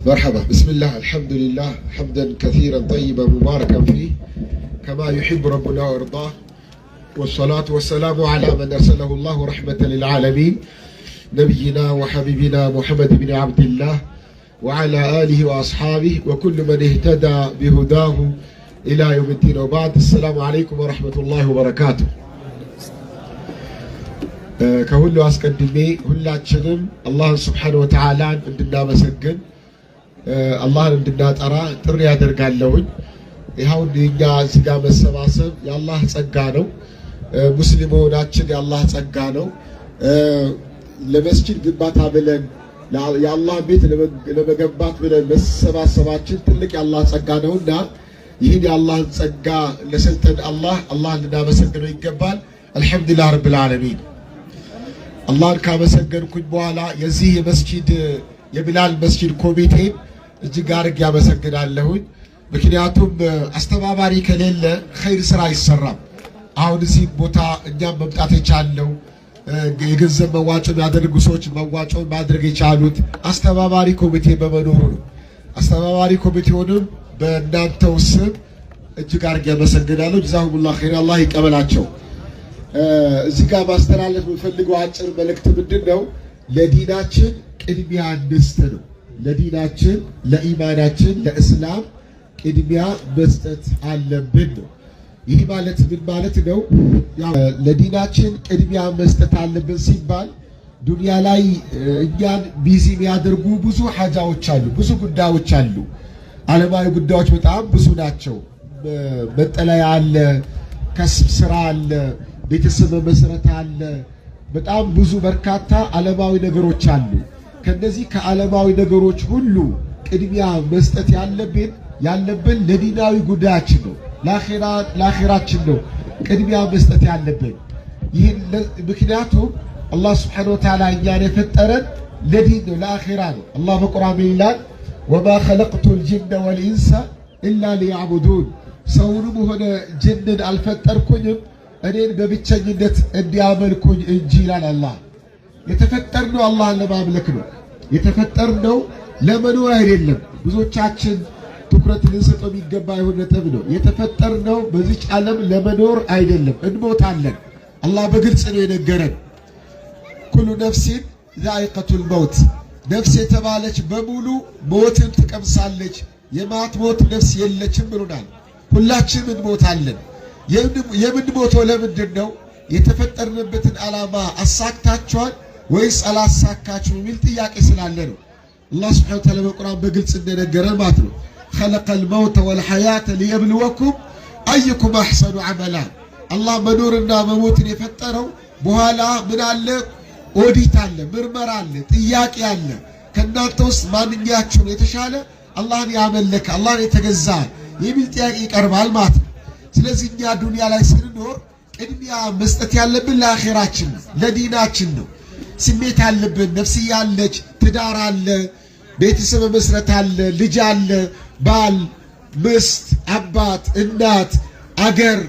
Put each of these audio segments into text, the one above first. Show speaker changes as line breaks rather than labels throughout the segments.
مرحبا بسم الله الحمد لله حمدا كثيرا طيبا مباركا فيه كما يحب ربنا ويرضاه والصلاة والسلام على من أرسله الله رحمة للعالمين نبينا وحبيبنا محمد بن عبد الله وعلى آله وأصحابه وكل من اهتدى بهداه إلى يوم الدين وبعد. السلام عليكم ورحمة الله وبركاته. ከሁሉ አስቀድሜ ሁላችንም አላህን ሱብሓነሁ ወተዓላ እንድናመሰግን አላህን እንድናጠራ ጥሪ ያደርጋለሁኝ። ይኸው እኛ እዚህ ጋር መሰባሰብ የአላህ ጸጋ ነው። ሙስሊም መሆናችን የአላህ ጸጋ ነው። ለመስጂድ ግንባታ ብለን የአላህ ቤት ለመገንባት ብለን መሰባሰባችን ትልቅ የአላህ ጸጋ ነውና ይህን የአላህን ጸጋ ለሰጠን አላህን ልናመሰግነው ይገባል። አልሐምዱሊላህ ረብል ዓለሚን። አላህን ካመሰገንኩኝ በኋላ የዚህ የመስጂድ የቢላል መስጂድ ኮሚቴን እጅግ አድርጌ ያመሰግናለሁኝ። ምክንያቱም አስተባባሪ ከሌለ ኸይር ስራ አይሰራም። አሁን እዚህ ቦታ እኛም መምጣት የቻልነው የገንዘብ መዋጮ ያደረጉ ሰዎች መዋጮ ማድረግ የቻሉት አስተባባሪ ኮሚቴ በመኖሩ ነው። አስተባባሪ ኮሚቴውንም በእናንተው ስም እጅግ አድርጌ ያመሰግናለሁ። ጀዛሁሙላህ ኸይር፣ አላህ ይቀበላቸው። እዚህ ጋር ማስተላለፍ የምፈልገው አጭር መልእክት ምንድነው? ለዲናችን ቅድሚያ እንስጥ ነው። ለዲናችን፣ ለኢማናችን፣ ለእስላም ቅድሚያ መስጠት አለብን ነው። ይህ ማለት ምን ማለት ነው? ለዲናችን ቅድሚያ መስጠት አለብን ሲባል ዱንያ ላይ እኛን ቢዚ የሚያደርጉ ብዙ ሐጃዎች አሉ፣ ብዙ ጉዳዮች አሉ። ዓለማዊ ጉዳዮች በጣም ብዙ ናቸው። መጠለያ አለ፣ ከስብ ስራ አለ፣ ቤተሰብ መመስረት አለ። በጣም ብዙ በርካታ ዓለማዊ ነገሮች አሉ። ከነዚህ ከዓለማዊ ነገሮች ሁሉ ቅድሚያ መስጠት ያለብን ለዲናዊ ጉዳያችን ነው፣ ለአኺራችን ነው ቅድሚያ መስጠት ያለብን። ይህን ምክንያቱም አላህ ሱብሓነሁ ወተዓላ እኛን የፈጠረን ለዲን ነው፣ ለአኺራ ነው። አላህ በቁርአን ይላል ወማ ኸለቅቱል ጅነ ወልኢንሰ ኢላ ሊያዕቡዱን፣ ሰውንም ሆነ ጅንን አልፈጠርኩኝም እኔን በብቸኝነት እንዲያመልኩኝ እንጂ ይላል አላህ። የተፈጠርነው አላህን ለማምለክ ነው። የተፈጠርነው ለመኖር አይደለም። ብዙዎቻችን ትኩረት ልንሰጠው የሚገባ የሆነ ነጥብ ነው። የተፈጠርነው በዚች ዓለም ለመኖር አይደለም፣ እንሞታለን። አላህ በግልጽ ነው የነገረን። ኩሉ ነፍሲን ዛኢቀቱል መውት፣ ነፍስ የተባለች በሙሉ ሞትን ትቀምሳለች፣ የማትሞት ነፍስ የለችም ብሎናል። ሁላችንም እንሞታለን። የምንሞተው ለምንድን ነው? የተፈጠርንበትን ዓላማ አሳክታችኋል ወይስ አላሳካችሁም የሚል ጥያቄ ስላለ ነው። አላህ ሱብሓነሁ ወተዓላ በቁርአን በግልጽ እንደነገረን ማለት ነው ኸለቀል መውተ ወልሐያተ ሊየብልወኩም አዩኩም አሕሰኑ ዐመላ። አላህ መኖርና መሞትን የፈጠረው በኋላ ምን አለ? ኦዲት አለ፣ ምርመራ አለ፣ ጥያቄ አለ። ከእናንተ ውስጥ ማንኛችሁ ነው የተሻለ አላህን ያመለከ አላህን የተገዛ የሚል ጥያቄ ይቀርባል ማለት ነው። ስለዚህ እኛ ዱንያ ላይ ስንኖር ቅድሚያ መስጠት ያለብን ለአኺራችን ነው፣ ለዲናችን ነው። ስሜት አለብን፣ ነፍስያ አለች፣ ትዳር አለ፣ ቤተሰብ መስረት አለ፣ ልጅ አለ፣ ባል፣ ምስት፣ አባት፣ እናት፣ አገር፣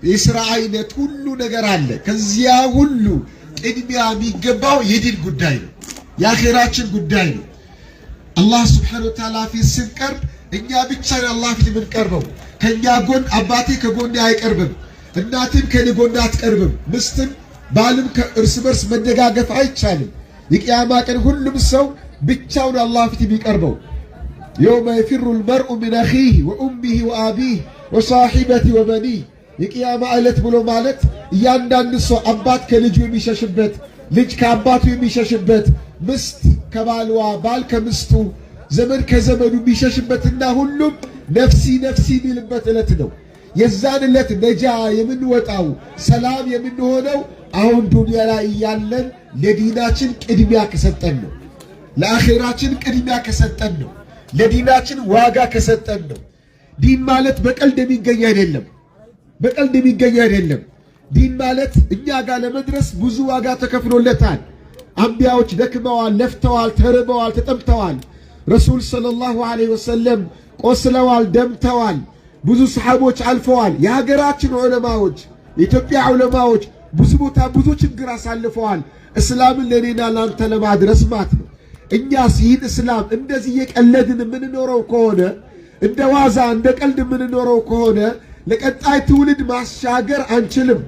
የሥራ አይነት ሁሉ ነገር አለ። ከዚያ ሁሉ ቅድሚያ የሚገባው የዲን ጉዳይ ነው፣ የአኺራችን ጉዳይ ነው። አላህ ሱብሓነሁ ወተዓላ ፊት ስንቀርብ እኛ ብቻ አላህ ፊት የምንቀርበው። ከኛ ጎን አባቴ ከጎኔ አይቀርብም፣ እናትም ከኔ ጎን አትቀርብም፣ ምስትም ባልም ከእርስ በርስ መደጋገፍ አይቻልም። የቂያማ ቀን ሁሉም ሰው ብቻውን አላህ ፊት የሚቀርበው የውመ የፊሩል መርኡ ሚን አኺህ ወኡሚህ ወአቢህ ወሳሒበቲ ወበኒህ። የቂያማ ዕለት ብሎ ማለት እያንዳንዱ ሰው አባት ከልጁ የሚሸሽበት፣ ልጅ ከአባቱ የሚሸሽበት፣ ምስት ከባልዋ፣ ባል ከምስቱ፣ ዘመድ ከዘመዱ የሚሸሽበትና ሁሉም ነፍሲ ነፍሲ የሚልበት ዕለት ነው። የዛን ዕለት ነጃ የምንወጣው ሰላም የምንሆነው አሁን ዱንያ ላይ እያለን ለዲናችን ቅድሚያ ከሰጠን ነው። ለአኺራችን ቅድሚያ ከሰጠን ነው። ለዲናችን ዋጋ ከሰጠን ነው። ዲን ማለት በቀልድ የሚገኝ አይደለም፣ በቀልድ የሚገኝ አይደለም። ዲን ማለት እኛ ጋር ለመድረስ ብዙ ዋጋ ተከፍሎለታል። አንቢያዎች ደክመዋል፣ ለፍተዋል፣ ተርበዋል፣ ተጠምተዋል። ረሱል ሰለላሁ ዐለይሂ ወሰለም ቆስለዋል፣ ደምተዋል። ብዙ ሰሃቦች አልፈዋል። የሀገራችን ዑለማዎች፣ የኢትዮጵያ ዑለማዎች ብዙ ቦታ ብዙ ችግር አሳልፈዋል። እስላምን ለኔና ላንተ ለማድረስ ማለት ነው። እኛስ ይህን እስላም እንደዚህ የቀለድን የምንኖረው ከሆነ እንደ ዋዛ እንደ ቀልድ የምንኖረው ከሆነ ለቀጣይ ትውልድ ማሻገር አንችልም።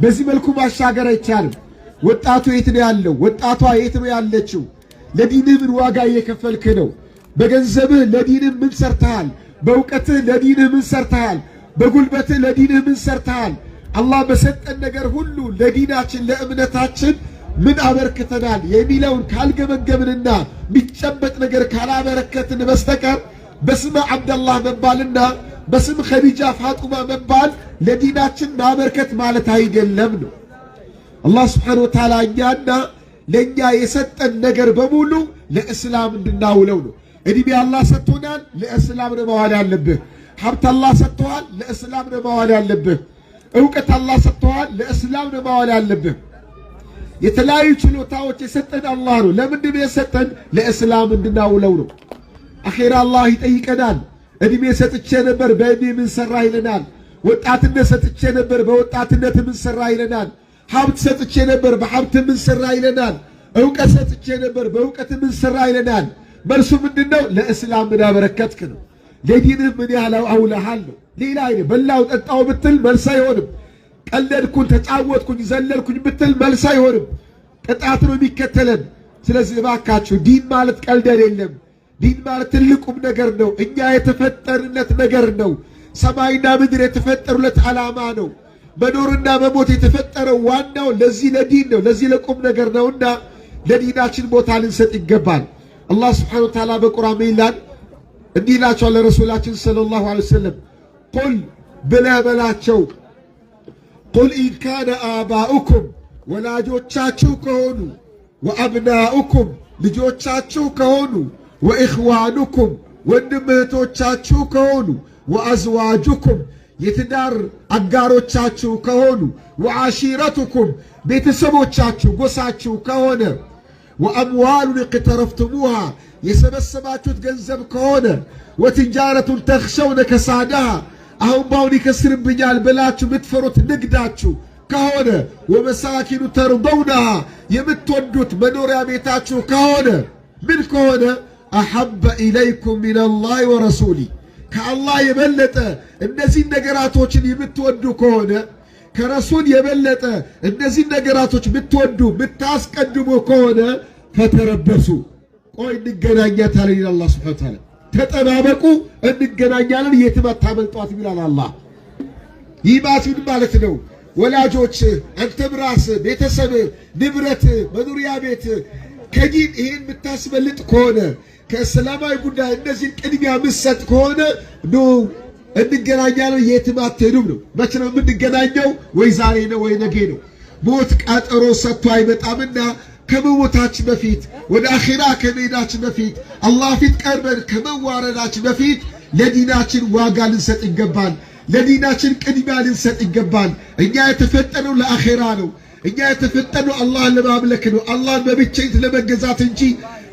በዚህ መልኩ ማሻገር አይቻልም። ወጣቱ የት ነው ያለው? ወጣቷ የት ነው ያለችው? ለዲንህ ምን ዋጋ እየከፈልክ ነው? በገንዘብህ ለዲንህ ምን ሰርተሃል? በእውቀትህ ለዲንህ ምን ሰርተሃል? በጉልበትህ ለዲንህ ምን ሰርተሃል? አላህ በሰጠን ነገር ሁሉ ለዲናችን ለእምነታችን ምን አበርክተናል የሚለውን ካልገመገምንና የሚጨበጥ ነገር ካላበረከትን በስተቀር በስመ አብደላህ መባልና በስም ኸዲጃ ፋጡማ መባል ለዲናችን ማበርከት ማለት አይደለም ነው። አላህ ስብሓነሁ ወተዓላ እኛና ለእኛ የሰጠን ነገር በሙሉ ለእስላም እንድናውለው ነው። እድሜ አላህ ሰጥቶናል፣ ለእስላም ነው ማዋል ያለብህ። ሀብት አላህ ሰጥቶሃል፣ ለእስላም ነው ማዋል ያለብህ። እውቀት አላህ ሰጥቶሃል፣ ለእስላም ነው ማዋል ያለብህ። የተለያዩ ችሎታዎች የሰጠን አላህ ነው። ለምንድን ነው የሰጠን? ለእስላም እንድናውለው ነው። አኼራ አላህ ይጠይቀናል። እድሜ ሰጥቼ ነበር፣ በእድሜ ምን ሰራ ይለናል። ወጣትነት ሰጥቼ ነበር፣ በወጣትነት ምን ሰራ ይለናል። ሀብት ሰጥቼ ነበር፣ በሀብት ምን ሰራ ይለናል። እውቀት ሰጥቼ ነበር፣ በእውቀት ምን ሰራ ይለናል። መልሱ ምንድነው? ለእስላም ምን አበረከትክ ነው። ለዲንህ ምን ያህል አውለሃል ነው። ሌላ አይደለም። በላው ጠጣው ብትል መልስ አይሆንም። ቀለድኩኝ፣ ተጫወትኩኝ፣ ዘለልኩኝ ብትል መልስ አይሆንም። ቅጣት ነው የሚከተለን። ስለዚህ እባካችሁ ዲን ማለት ቀልድ አይደለም። ዲን ማለት ትልቁም ነገር ነው። እኛ የተፈጠርነት ነገር ነው። ሰማይና ምድር የተፈጠሩለት ዓላማ ነው። መኖርና መሞት የተፈጠረው ዋናው ለዚህ ለዲን ነው፣ ለዚህ ለቁም ነገር ነውና ለዲናችን ቦታ ልንሰጥ ይገባል። አላህ ስብሓነሁ ወተዓላ በቁርአን ይላል፣ እንዲህ ይላቸዋል ለረሱላችን ሰለላሁ ዐለይሂ ወሰለም፣ ቁል ብለህ በላቸው፣ ቁል ኢን ካነ አባኡኩም ወላጆቻችሁ ከሆኑ፣ ወአብናኡኩም ልጆቻችሁ ከሆኑ፣ ወኢኽዋኑኩም ወንድም እህቶቻችሁ ከሆኑ፣ ወአዝዋጁኩም የትዳር አጋሮቻችሁ ከሆኑ፣ ወዓሺረቱኩም ቤተሰቦቻችሁ ጎሳችሁ ከሆነ፣ ወአምዋሉን እቅተረፍትሙሃ የሰበሰባችሁት ገንዘብ ከሆነ፣ ወትጃረቱን ተኽሸውነ ከሳዳሃ አሁን ባሁን ይከስርብኛል ብላችሁ የምትፈሩት ንግዳችሁ ከሆነ፣ ወመሳኪኑ ተርደውነሃ የምትወዱት መኖሪያ ቤታችሁ ከሆነ፣ ምን ከሆነ አሐበ ኢለይኩም ሚነላሂ ወረሱሊ ከአላህ የበለጠ እነዚህን ነገራቶችን የምትወዱ ከሆነ፣ ከረሱል የበለጠ እነዚህን ነገራቶች የምትወዱ የምታስቀድሙ ከሆነ፣ ፈተረበሱ ቆይ እንገናኛታለን ይላል አላህ ሱብሓነሁ ወተዓላ። ተጠባበቁ እንገናኛለን፣ የትም አታመልጧት ይላል አላህ። ይህ ማለት ነው ወላጆች፣ አንተም ራስህ፣ ቤተሰብ፣ ንብረት፣ መኖሪያ ቤት ከዲን ይሄን የምታስበልጥ ከሆነ ከእስላማዊ ጉዳይ እነዚህን ቅድሚያ ምሰጥ ከሆነ ኑ እንገናኛለን፣ የትም አትሄዱም ነው። መቼ ነው የምንገናኘው? ወይ ዛሬ ነው ወይ ነገ ነው። ሞት ቀጠሮ ሰጥቶ አይመጣምና ከመሞታችን በፊት ወደ አኺራ ከመሄዳችን በፊት አላህ ፊት ቀርበን ከመዋረዳችን በፊት ለዲናችን ዋጋ ልንሰጥ ይገባል። ለዲናችን ቅድሚያ ልንሰጥ ይገባል። እኛ የተፈጠነው ለአኺራ ነው። እኛ የተፈጠነው አላህን ለማምለክ ነው። አላህን በብቸኝነት ለመገዛት እንጂ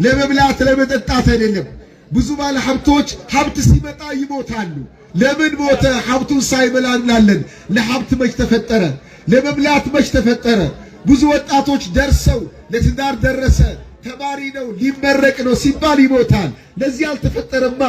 ለመብላት ለመጠጣት አይደለም። ብዙ ባለ ሀብቶች ሀብት ሲመጣ ይሞታሉ። ለምን ሞተ? ሀብቱን ሳይበላ እንላለን። ለሀብት መች ተፈጠረ? ለመብላት መች ተፈጠረ? ብዙ ወጣቶች ደርሰው ለትዳር ደረሰ፣ ተማሪ ነው፣ ሊመረቅ ነው ሲባል ይሞታል። ለዚህ አልተፈጠረማ።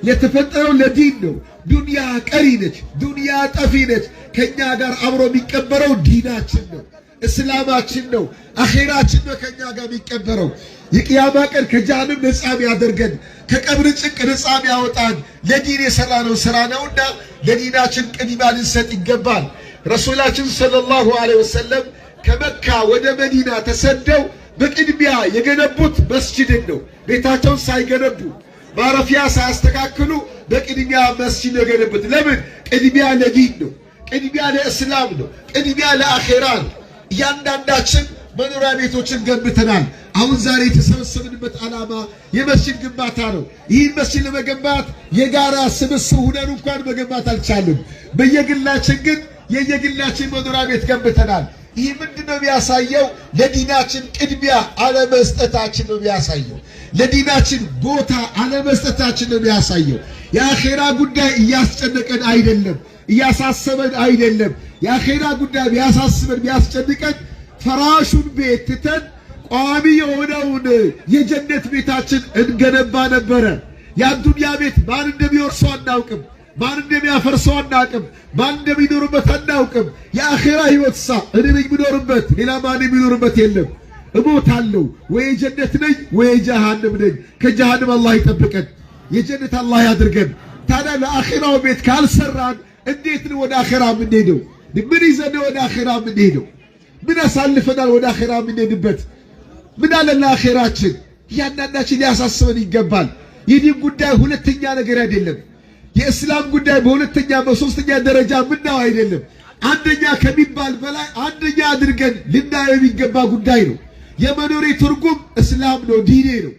የተፈጠረው ለዲን ነው። ዱንያ ቀሪ ነች፣ ዱንያ ጠፊ ነች። ከኛ ጋር አብሮ የሚቀበረው ዲናችን ነው፣ እስላማችን ነው፣ አኺራችን ነው ከኛ ጋር የሚቀበረው። የቂያማ ቀን ከጀሃነም ነፃ ያደርገን፣ ከቀብር ጭንቅ ነፃ ያወጣን ለዲን የሰራነው ስራ ነውና ለዲናችን ቅድሚያ ልንሰጥ ይገባል። ረሱላችን ሰለላሁ ዐለይሂ ወሰለም ከመካ ወደ መዲና ተሰደው በቅድሚያ የገነቡት መስጂድን ነው። ቤታቸውን ሳይገነቡ ማረፊያ ሳያስተካክሉ በቅድሚያ መስጂድ የገነቡት። ለምን? ቅድሚያ ለዲን ነው፣ ቅድሚያ ለእስላም ነው፣ ቅድሚያ ለአኺራ ነው። እያንዳንዳችን መኖሪያ ቤቶችን ገንብተናል። አሁን ዛሬ የተሰበሰብንበት ዓላማ የመስጂድ ግንባታ ነው። ይህን መስጂድ ለመገንባት የጋራ ስብስብ ሁነን እንኳን መገንባት አልቻልም። በየግላችን ግን የየግላችን መኖሪያ ቤት ገንብተናል። ይህ ምንድነው የሚያሳየው? ለዲናችን ቅድሚያ አለመስጠታችን ነው የሚያሳየው። ለዲናችን ቦታ አለመስጠታችን ነው የሚያሳየው። የአኺራ ጉዳይ እያስጨነቀን አይደለም፣ እያሳሰበን አይደለም። የአኺራ ጉዳይ ቢያሳስበን ቢያስጨንቀን ፈራሹን ቤት ትተን ቋሚ የሆነውን የጀነት ቤታችን እንገነባ ነበረ። የዱንያ ቤት ማን እንደሚወርሰው አናውቅም፣ ማን እንደሚያፈርሰው አናውቅም፣ ማን እንደሚኖርበት አናውቅም። የአኺራ ህይወትሳ እኔ ነኝ የምኖርበት፣ ሌላ ማን የሚኖርበት የለም። እሞታለሁ ወይ ጀነት ነኝ ወይ ጀሃነም ነኝ። ከጀሃነም አላህ ይጠብቀን፣ የጀነት አላህ ያድርገን። ታዲያ ለአኺራው ቤት ካልሰራን እንዴት ነው ወደ አኺራ የምንሄደው? ምን ይዘን ወደ አኺራ የምንሄደው? ምን አሳልፈናል ወደ አኺራ የምንሄድበት? ምን አለ ለአኺራችን? እያንዳንዳችን ሊያሳስበን ይገባል። የዲን ጉዳይ ሁለተኛ ነገር አይደለም። የእስላም ጉዳይ በሁለተኛ በሶስተኛ ደረጃ ምናው አይደለም። አንደኛ ከሚባል በላይ አንደኛ አድርገን ልናየው የሚገባ ጉዳይ ነው። የመኖሬ ትርጉም እስላም ነው፣ ዲኔ ነው።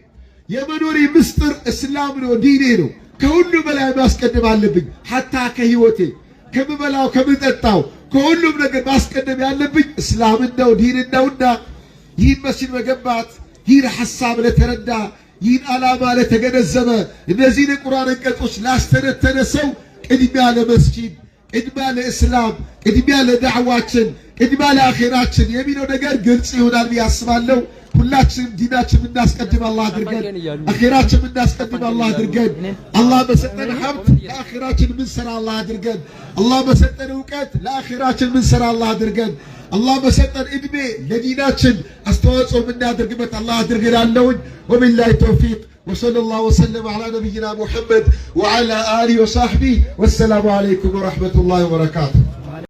የመኖሬ ምስጢር እስላም ነው፣ ዲኔ ነው። ከሁሉ በላይ ማስቀደም አለብኝ። ሐታ ከህይወቴ ከምበላው ከምጠጣው ከሁሉም ነገር ማስቀደም ያለብኝ እስላምን ነው፣ ዲንን ነውና ይህን መስጂድ መገንባት ይህን ሐሳብ ለተረዳ ይህን ዓላማ ለተገነዘበ እነዚህን የቁርአን አንቀጾች ላስተነተነ ሰው ቅድሚያ ለመስጂድ፣ ቅድሚያ ለእስላም፣ ቅድሚያ ለዳዕዋችን፣ ቅድሚያ ለአኺራችን የሚለው ነገር ግልጽ ይሆናል ብዬ አስባለሁ። ሁላችንም ዲናችን እናስቀድም አላህ አድርገን፣ አኺራችን እናስቀድም አላህ አድርገን። አላህ በሰጠን ሀብት ለአኺራችን ምን ሰራ አላህ አድርገን። አላህ በሰጠን ዕውቀት ለአኺራችን ምን ሰራ አላህ አድርገን። አላህ በሰጠን እድሜ ለዲናችን አስተዋጽኦ የምናደርግበት አላህ አድርገን አለውኝ። ወቢላሂ ተውፊቅ ወሰለላሁ ወሰለም ዐላ ነቢይና ሙሐመድ ወዐላ አሊሂ ወሰሕቢሂ ወሰላሙ ዐለይኩም ወረሕመቱላሂ ወበረካቱሁ።